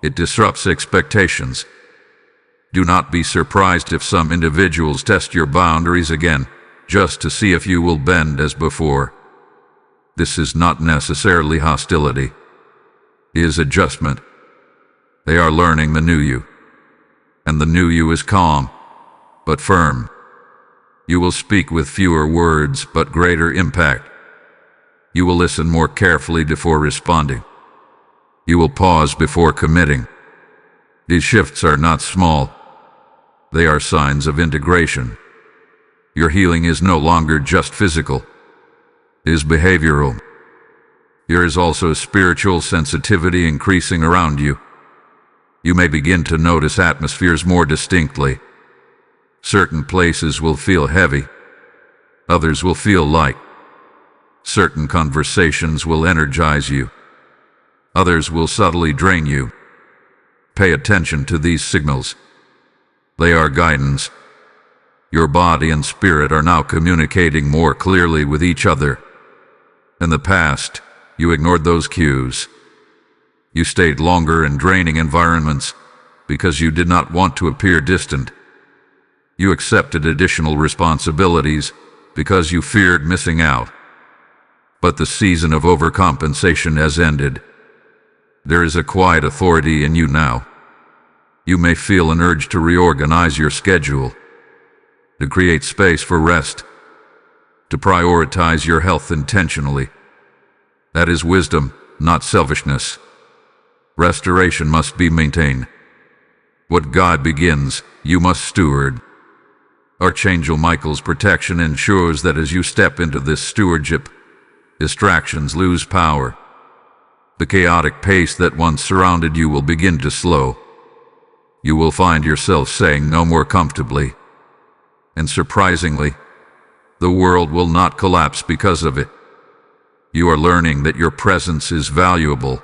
it disrupts expectations. Do not be surprised if some individuals test your boundaries again, just to see if you will bend as before. This is not necessarily hostility. It is adjustment. They are learning the new you. And the new you is calm, but firm. You will speak with fewer words, but greater impact. You will listen more carefully before responding. You will pause before committing. These shifts are not small. They are signs of integration. Your healing is no longer just physical. It is behavioral. There is also spiritual sensitivity increasing around you. You may begin to notice atmospheres more distinctly. Certain places will feel heavy. Others will feel light. Certain conversations will energize you. Others will subtly drain you. Pay attention to these signals. They are guidance. Your body and spirit are now communicating more clearly with each other. In the past, you ignored those cues. You stayed longer in draining environments because you did not want to appear distant. You accepted additional responsibilities because you feared missing out. But the season of overcompensation has ended. There is a quiet authority in you now. You may feel an urge to reorganize your schedule, to create space for rest, to prioritize your health intentionally. That is wisdom, not selfishness. Restoration must be maintained. What God begins, you must steward. Archangel Michael's protection ensures that as you step into this stewardship, distractions lose power. The chaotic pace that once surrounded you will begin to slow. You will find yourself saying no more comfortably. And surprisingly, the world will not collapse because of it. You are learning that your presence is valuable.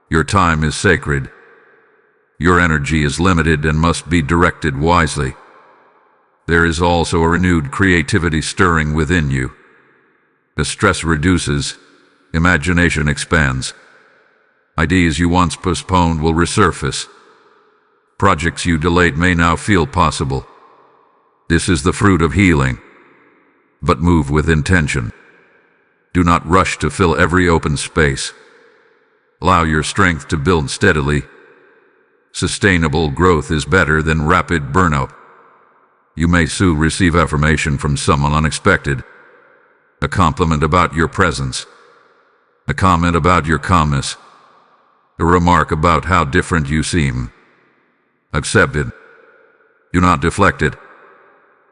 Your time is sacred. Your energy is limited and must be directed wisely. There is also a renewed creativity stirring within you. As stress reduces, imagination expands. Ideas you once postponed will resurface. Projects you delayed may now feel possible. This is the fruit of healing. But move with intention. Do not rush to fill every open space. Allow your strength to build steadily. Sustainable growth is better than rapid burnout. You may soon receive affirmation from someone unexpected. A compliment about your presence. a comment about your calmness, a remark about how different you seem. Accept it. Do not deflect it.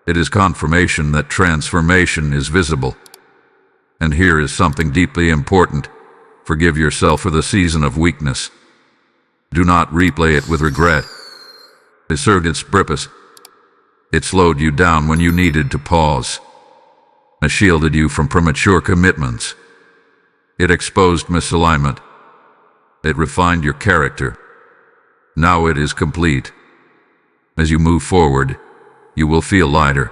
It is confirmation that transformation is visible. And here is something deeply important. Forgive yourself for the season of weakness. Do not replay it with regret. It served its purpose. It slowed you down when you needed to pause. It shielded you from premature commitments. It exposed misalignment. It refined your character. Now it is complete. As you move forward, you will feel lighter.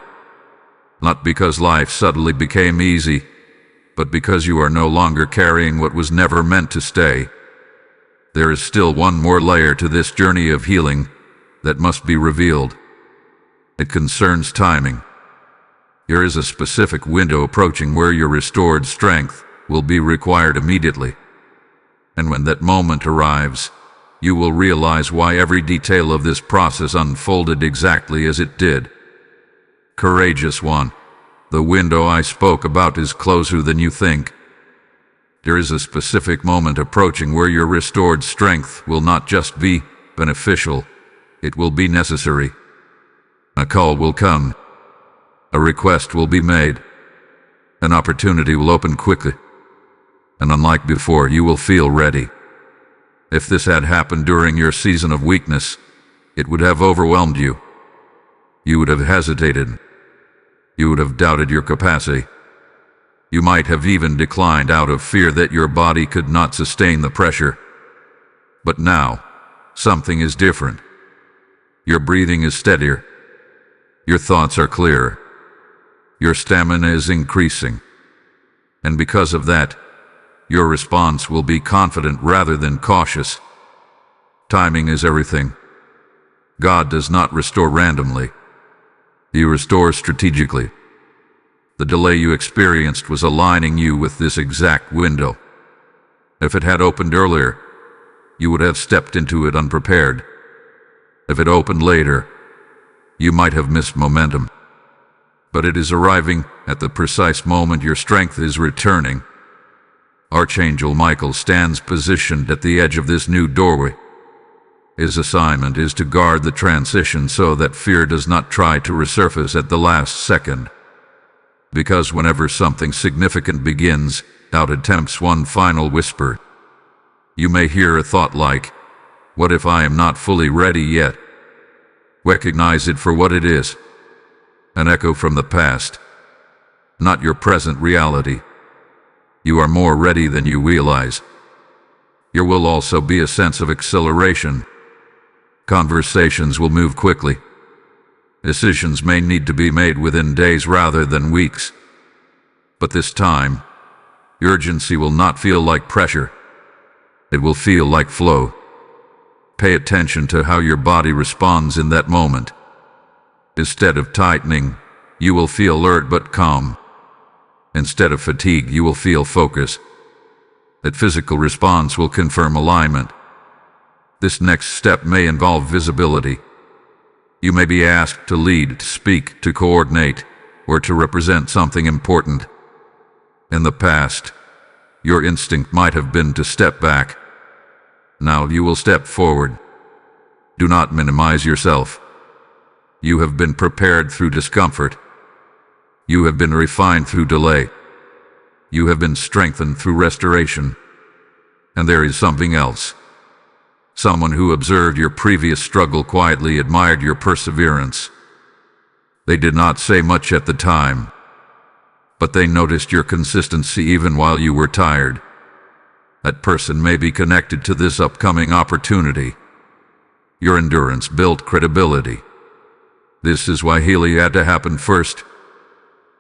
Not because life suddenly became easy, but because you are no longer carrying what was never meant to stay. There is still one more layer to this journey of healing that must be revealed. It concerns timing. There is a specific window approaching where your restored strength will be required immediately. And when that moment arrives, you will realize why every detail of this process unfolded exactly as it did. Courageous one, the window I spoke about is closer than you think. There is a specific moment approaching where your restored strength will not just be beneficial, it will be necessary. A call will come. A request will be made. An opportunity will open quickly. And unlike before, you will feel ready. If this had happened during your season of weakness, it would have overwhelmed you. You would have hesitated. You would have doubted your capacity. You might have even declined out of fear that your body could not sustain the pressure. But now, something is different. Your breathing is steadier. Your thoughts are clearer. Your stamina is increasing. And because of that, your response will be confident rather than cautious. Timing is everything. God does not restore randomly. He restores strategically. The delay you experienced was aligning you with this exact window. If it had opened earlier, you would have stepped into it unprepared. If it opened later, you might have missed momentum. But it is arriving at the precise moment your strength is returning. Archangel Michael stands positioned at the edge of this new doorway. His assignment is to guard the transition so that fear does not try to resurface at the last second. Because whenever something significant begins, doubt attempts one final whisper. You may hear a thought like, "What if I am not fully ready yet?" Recognize it for what it is. An echo from the past, not your present reality. You are more ready than you realize. There will also be a sense of acceleration. Conversations will move quickly. Decisions may need to be made within days rather than weeks. But this time, urgency will not feel like pressure. It will feel like flow. Pay attention to how your body responds in that moment. Instead of tightening, you will feel alert but calm. Instead of fatigue, you will feel focus. That physical response will confirm alignment. This next step may involve visibility. You may be asked to lead, to speak, to coordinate, or to represent something important. In the past, your instinct might have been to step back. Now you will step forward. Do not minimize yourself. You have been prepared through discomfort. You have been refined through delay. You have been strengthened through restoration. And there is something else. Someone who observed your previous struggle quietly admired your perseverance. They did not say much at the time, but they noticed your consistency even while you were tired. That person may be connected to this upcoming opportunity. Your endurance built credibility. This is why healing had to happen first.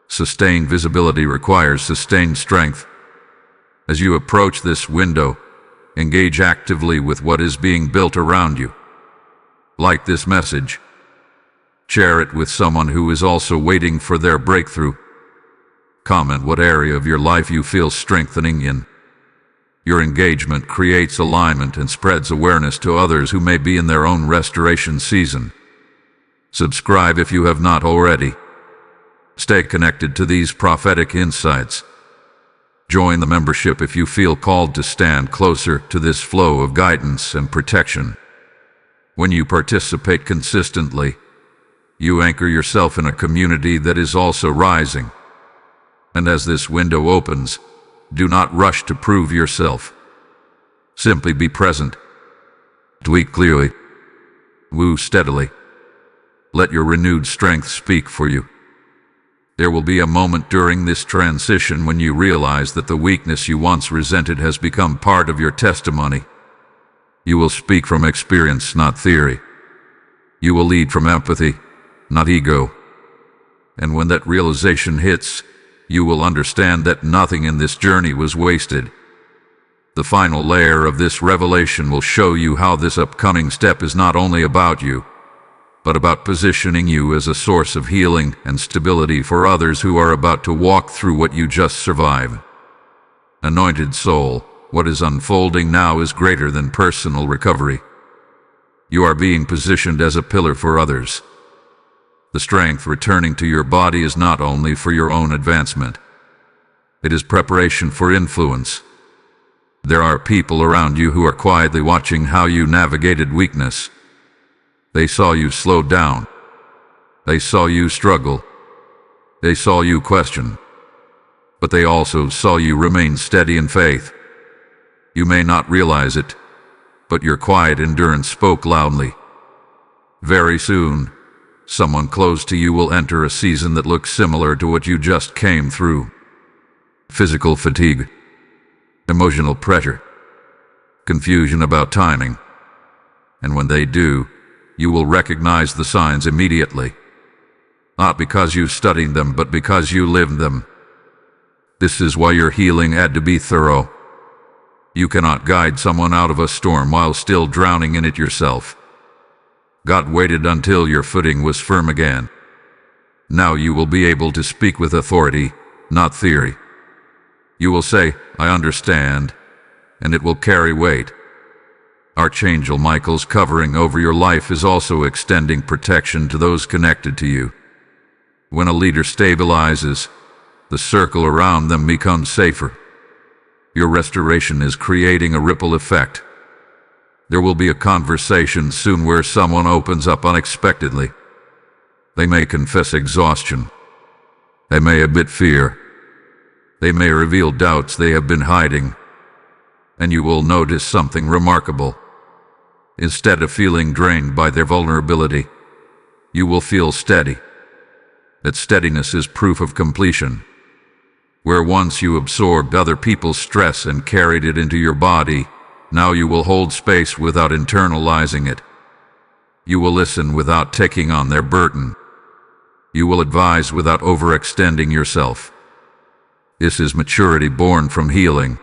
Sustained visibility requires sustained strength. As you approach this window, engage actively with what is being built around you. Like this message. Share it with someone who is also waiting for their breakthrough. Comment what area of your life you feel strengthening in. Your engagement creates alignment and spreads awareness to others who may be in their own restoration season. Subscribe if you have not already. Stay connected to these prophetic insights. Join the membership if you feel called to stand closer to this flow of guidance and protection. When you participate consistently, you anchor yourself in a community that is also rising. And as this window opens, do not rush to prove yourself. Simply be present. Tweak clearly. Woo steadily. Let your renewed strength speak for you. There will be a moment during this transition when you realize that the weakness you once resented has become part of your testimony. You will speak from experience, not theory. You will lead from empathy, not ego. And when that realization hits, you will understand that nothing in this journey was wasted. The final layer of this revelation will show you how this upcoming step is not only about you, but about positioning you as a source of healing and stability for others who are about to walk through what you just survived. Anointed soul, what is unfolding now is greater than personal recovery. You are being positioned as a pillar for others. The strength returning to your body is not only for your own advancement. It is preparation for influence. There are people around you who are quietly watching how you navigated weakness. They saw you slow down. They saw you struggle. They saw you question. But they also saw you remain steady in faith. You may not realize it, but your quiet endurance spoke loudly. Very soon, someone close to you will enter a season that looks similar to what you just came through. Physical fatigue, emotional pressure, confusion about timing. And when they do, you will recognize the signs immediately. Not because you studied them, but because you lived them. This is why your healing had to be thorough. You cannot guide someone out of a storm while still drowning in it yourself. God waited until your footing was firm again. Now you will be able to speak with authority, not theory. You will say, "I understand," and it will carry weight. Archangel Michael's covering over your life is also extending protection to those connected to you. When a leader stabilizes, the circle around them becomes safer. Your restoration is creating a ripple effect. There will be a conversation soon where someone opens up unexpectedly. They may confess exhaustion. They may admit fear. They may reveal doubts they have been hiding. And you will notice something remarkable. Instead of feeling drained by their vulnerability, you will feel steady. That steadiness is proof of completion. Where once you absorbed other people's stress and carried it into your body, now you will hold space without internalizing it. You will listen without taking on their burden. You will advise without overextending yourself. This is maturity born from healing.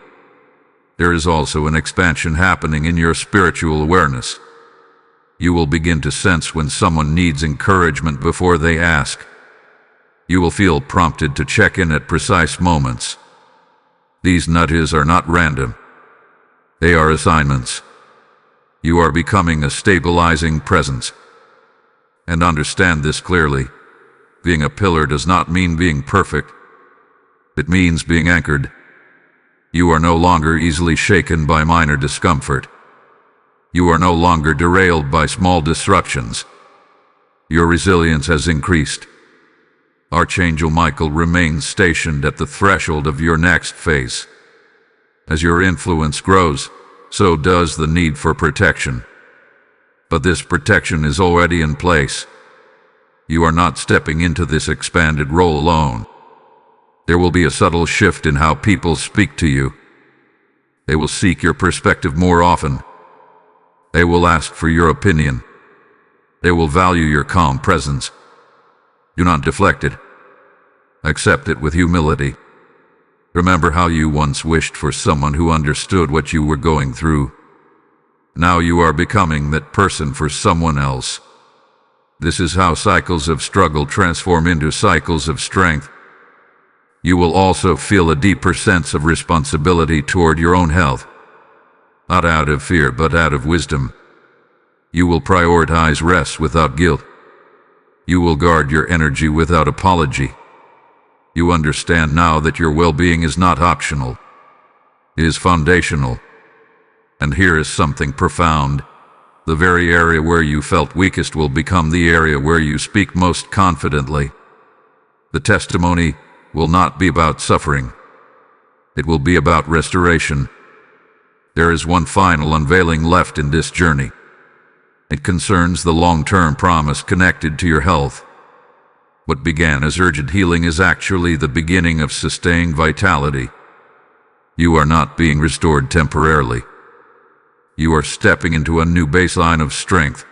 There is also an expansion happening in your spiritual awareness. You will begin to sense when someone needs encouragement before they ask. You will feel prompted to check in at precise moments. These nudges are not random. They are assignments. You are becoming a stabilizing presence. And understand this clearly. Being a pillar does not mean being perfect. It means being anchored. You are no longer easily shaken by minor discomfort. You are no longer derailed by small disruptions. Your resilience has increased. Archangel Michael remains stationed at the threshold of your next phase. As your influence grows, so does the need for protection. But this protection is already in place. You are not stepping into this expanded role alone. There will be a subtle shift in how people speak to you. They will seek your perspective more often. They will ask for your opinion. They will value your calm presence. Do not deflect it. Accept it with humility. Remember how you once wished for someone who understood what you were going through. Now you are becoming that person for someone else. This is how cycles of struggle transform into cycles of strength. You will also feel a deeper sense of responsibility toward your own health. Not out of fear, but out of wisdom. You will prioritize rest without guilt. You will guard your energy without apology. You understand now that your well-being is not optional. It is foundational. And here is something profound. The very area where you felt weakest will become the area where you speak most confidently. The testimony will not be about suffering. It will be about restoration. There is one final unveiling left in this journey. It concerns the long-term promise connected to your health. What began as urgent healing is actually the beginning of sustained vitality. You are not being restored temporarily. You are stepping into a new baseline of strength.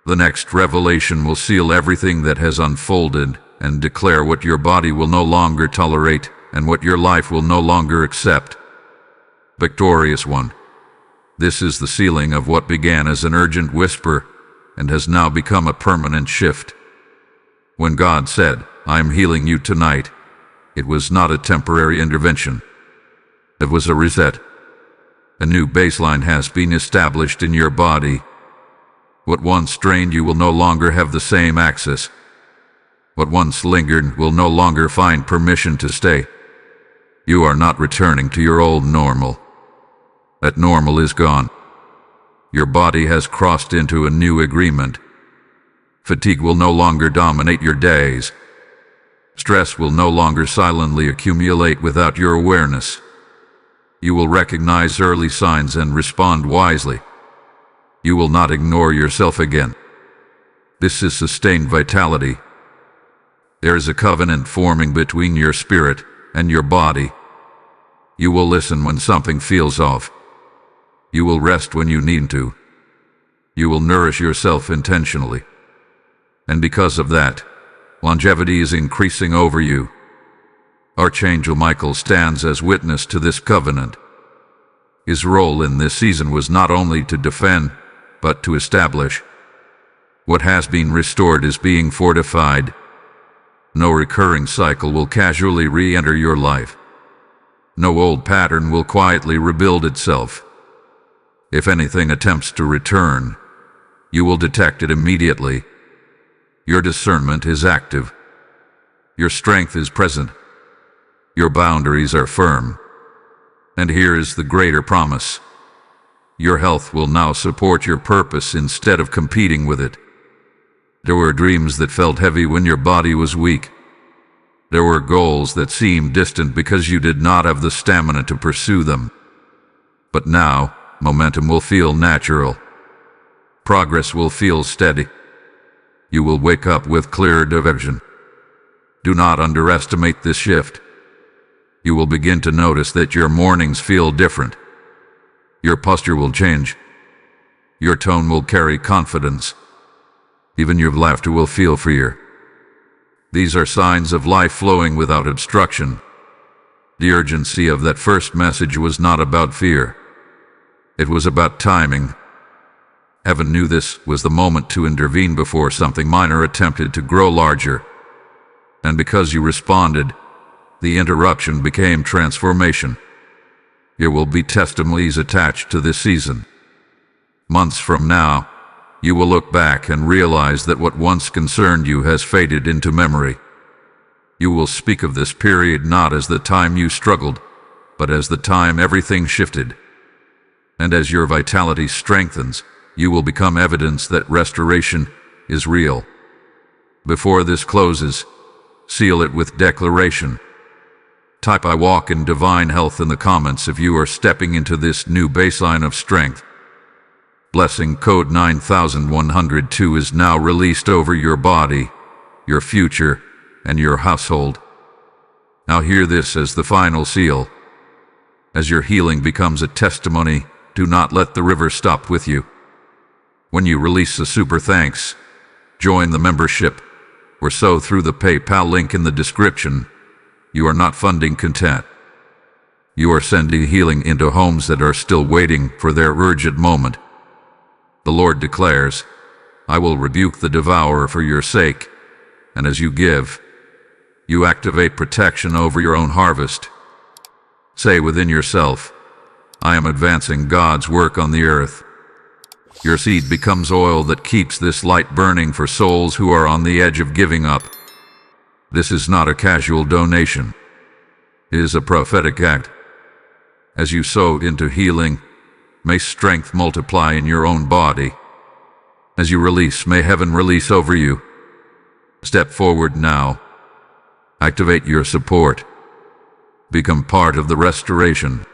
The next revelation will seal everything that has unfolded and declare what your body will no longer tolerate and what your life will no longer accept. Victorious one. This is the sealing of what began as an urgent whisper and has now become a permanent shift. When God said, "I am healing you tonight," it was not a temporary intervention. It was a reset. A new baseline has been established in your body. What once strained you will no longer have the same access. What once lingered will no longer find permission to stay. You are not returning to your old normal. That normal is gone. Your body has crossed into a new agreement. Fatigue will no longer dominate your days. Stress will no longer silently accumulate without your awareness. You will recognize early signs and respond wisely. You will not ignore yourself again. This is sustained vitality. There is a covenant forming between your spirit and your body. You will listen when something feels off. You will rest when you need to. You will nourish yourself intentionally. And because of that, longevity is increasing over you. Archangel Michael stands as witness to this covenant. His role in this season was not only to defend, but to establish. What has been restored is being fortified. No recurring cycle will casually re-enter your life. No old pattern will quietly rebuild itself. If anything attempts to return, you will detect it immediately. Your discernment is active. Your strength is present. Your boundaries are firm. And here is the greater promise. Your health will now support your purpose instead of competing with it. There were dreams that felt heavy when your body was weak. There were goals that seemed distant because you did not have the stamina to pursue them. But now, momentum will feel natural. Progress will feel steady. You will wake up with clearer vision. Do not underestimate this shift. You will begin to notice that your mornings feel different. Your posture will change. Your tone will carry confidence. Even your laughter will feel freer. These are signs of life flowing without obstruction. The urgency of that first message was not about fear. It was about timing. Heaven knew this was the moment to intervene before something minor attempted to grow larger. And because you responded, the interruption became transformation. There will be testimonies attached to this season. Months from now, you will look back and realize that what once concerned you has faded into memory. You will speak of this period not as the time you struggled, but as the time everything shifted. And as your vitality strengthens, you will become evidence that restoration is real. Before this closes, seal it with declaration. Type "I walk in divine health" in the comments if you are stepping into this new baseline of strength. Blessing code 9102 is now released over your body, your future, and your household. Now hear this as the final seal. As your healing becomes a testimony, do not let the river stop with you. When you release a super thanks, join the membership, or sow through the PayPal link in the description. You are not funding content. You are sending healing into homes that are still waiting for their urgent moment. The Lord declares, "I will rebuke the devourer for your sake," and as you give, you activate protection over your own harvest. Say within yourself, "I am advancing God's work on the earth." Your seed becomes oil that keeps this light burning for souls who are on the edge of giving up. This is not a casual donation. It is a prophetic act. As you sow into healing, may strength multiply in your own body. As you release, may heaven release over you. Step forward now. Activate your support. Become part of the restoration.